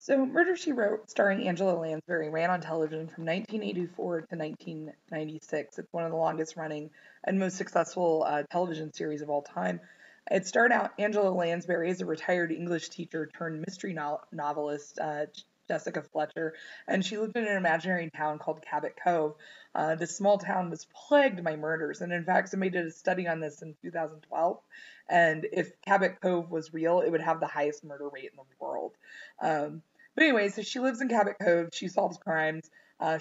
So, Murder, She Wrote, starring Angela Lansbury, ran on television from 1984 to 1996. It's one of the longest running and most successful television series of all time. It started out Angela Lansbury as a retired English teacher turned mystery novelist, Jessica Fletcher, and she lived in an imaginary town called Cabot Cove. This small town was plagued by murders, and in fact, somebody did a study on this in 2012. And if Cabot Cove was real, it would have the highest murder rate in the world. But anyway, so she lives in Cabot Cove. She solves crimes.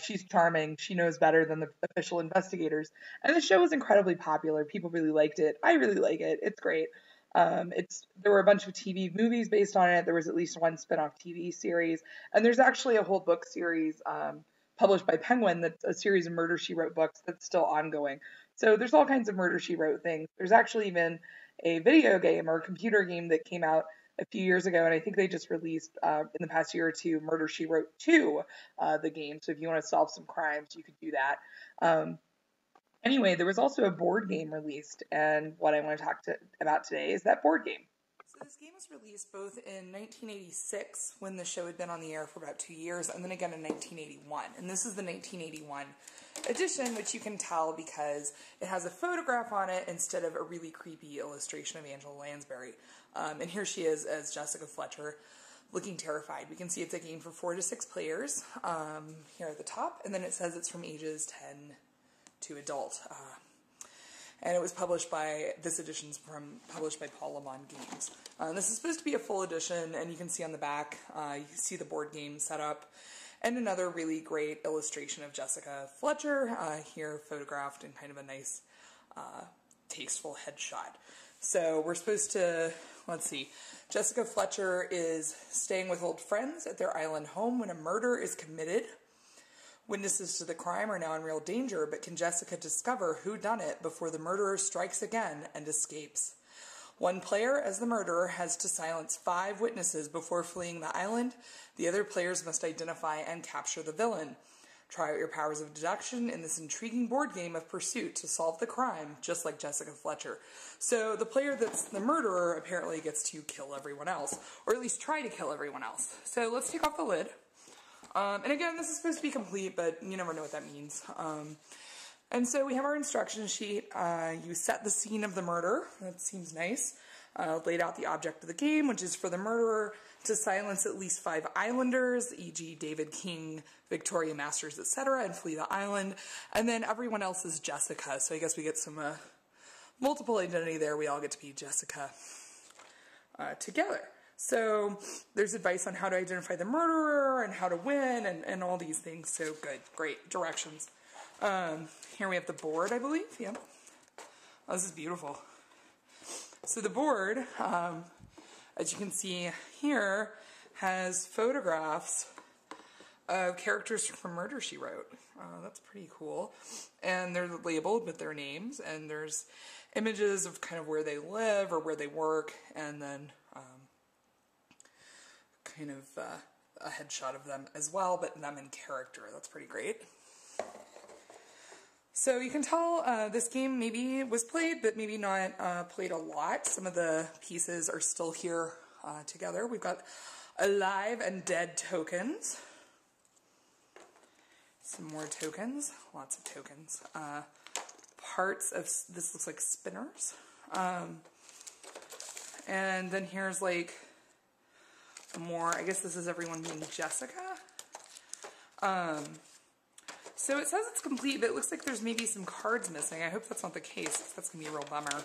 She's charming. She knows better than the official investigators. And the show was incredibly popular. People really liked it. I really like it. It's great. There were a bunch of TV movies based on it. There was at least one spin-off TV series, and there's actually a whole book series published by Penguin that's a series of Murder She Wrote books that's still ongoing. So there's all kinds of Murder She Wrote things. There's actually even a video game or a computer game that came out a few years ago, and I think they just released in the past year or two Murder She Wrote 2, the game. So if you want to solve some crimes, you could do that. Anyway, there was also a board game released, and what I want to talk about today is that board game. So this game was released both in 1986, when the show had been on the air for about 2 years, and then again in 1981. And this is the 1981 edition, which you can tell because it has a photograph on it instead of a really creepy illustration of Angela Lansbury. And here she is as Jessica Fletcher, looking terrified. We can see it's a game for 4 to 6 players here at the top, and then it says it's from ages 10 to adult. And it was published by, this edition's published by Paul Lamond Games. This is supposed to be a full edition, and you can see on the back, you can see the board game set up, and another really great illustration of Jessica Fletcher, here photographed in kind of a nice, tasteful headshot. So we're supposed to, let's see, Jessica Fletcher is staying with old friends at their island home when a murder is committed. Witnesses to the crime are now in real danger, but can Jessica discover who done it before the murderer strikes again and escapes? One player, as the murderer, has to silence 5 witnesses before fleeing the island. The other players must identify and capture the villain. Try out your powers of deduction in this intriguing board game of pursuit to solve the crime, just like Jessica Fletcher. So the player that's the murderer apparently gets to kill everyone else, or at least try to kill everyone else. So let's take off the lid. And again, this is supposed to be complete, but you never know what that means. And so we have our instruction sheet. You set the scene of the murder. That seems nice. Laid out the object of the game, which is for the murderer to silence at least 5 islanders, e.g. David King, Victoria Masters, etc., and flee the island. And then everyone else is Jessica. So I guess we get some multiple identity there. We all get to be Jessica together. So there's advice on how to identify the murderer and how to win and all these things. So good, great directions. Here we have the board, I believe. Yep. Oh, this is beautiful. So the board, as you can see here, has photographs of characters from Murder, She Wrote. That's pretty cool. And they're labeled with their names, and there's images of kind of where they live or where they work, and then kind of a headshot of them as well, but them in character. That's pretty great. So you can tell this game maybe was played, but maybe not played a lot. Some of the pieces are still here together. We've got alive and dead tokens. Some more tokens. Lots of tokens. Parts of, this looks like spinners. And then here's like more, I guess this is everyone being Jessica. So it says it's complete, but it looks like there's maybe some cards missing. I hope that's not the case, because that's going to be a real bummer.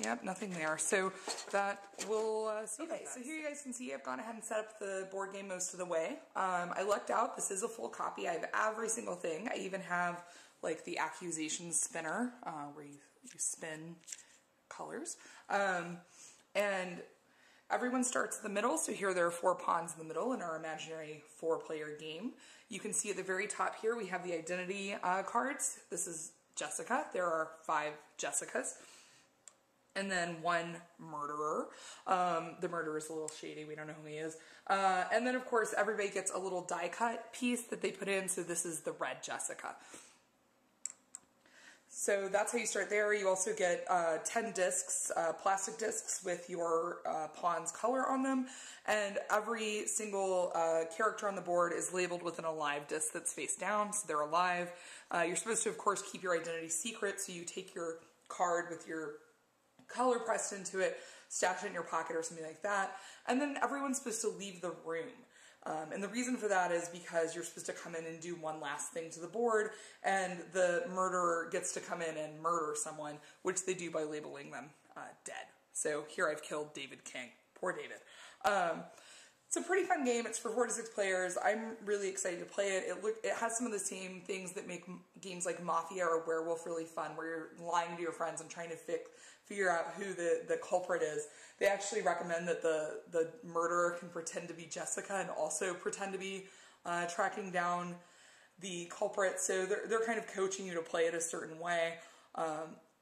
Yep, nothing there. So that will see. Okay, so here you guys can see I've gone ahead and set up the board game most of the way. I lucked out. This is a full copy. I have every single thing. I even have like the accusation spinner, where you spin colors. And everyone starts in the middle, so here there are 4 pawns in the middle in our imaginary 4-player game. You can see at the very top here we have the identity cards. This is Jessica. There are 5 Jessicas. And then 1 murderer. The murderer is a little shady. We don't know who he is. And then, of course, everybody gets a little die cut piece that they put in. So this is the red Jessica. So that's how you start there. You also get 10 discs, plastic discs with your pawn's color on them, and every single character on the board is labeled with an alive disc that's face down, so they're alive. You're supposed to, of course, keep your identity secret, so you take your card with your color pressed into it, stash it in your pocket or something like that, and then everyone's supposed to leave the room. And the reason for that is because you're supposed to come in and do one last thing to the board, and the murderer gets to come in and murder someone, which they do by labeling them dead. So here I've killed David King. Poor David. It's a pretty fun game. It's for 4 to 6 players. I'm really excited to play it. It has some of the same things that make games like Mafia or Werewolf really fun, where you're lying to your friends and trying to figure out who the culprit is. They actually recommend that the murderer can pretend to be Jessica and also pretend to be tracking down the culprit. So they're kind of coaching you to play it a certain way.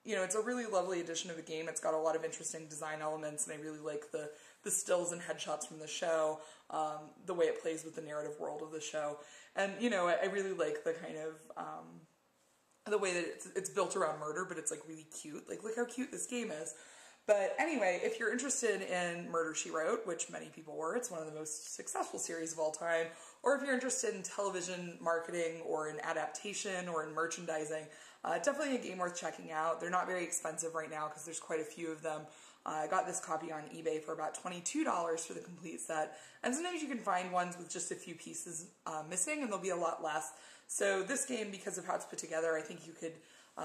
You know, it's a really lovely addition to the game. It's got a lot of interesting design elements, and I really like the stills and headshots from the show, the way it plays with the narrative world of the show. And, you know, I really like the kind of, the way that it's built around murder, but it's, like, really cute. Like, look how cute this game is. But anyway, if you're interested in Murder, She Wrote, which many people were, it's one of the most successful series of all time, or if you're interested in television marketing or in adaptation or in merchandising, definitely a game worth checking out. They're not very expensive right now because there's quite a few of them. I got this copy on eBay for about $22 for the complete set, and sometimes you can find ones with just a few pieces missing, and they'll be a lot less. So this game, because of how it's put together, I think you could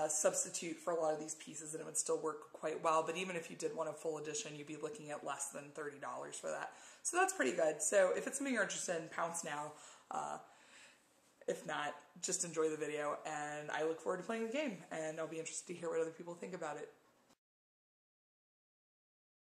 substitute for a lot of these pieces and it would still work quite well. But even if you did want a full edition, you'd be looking at less than $30 for that. So that's pretty good. So if it's something you're interested in, pounce now. If not, just enjoy the video, and I look forward to playing the game, and I'll be interested to hear what other people think about it.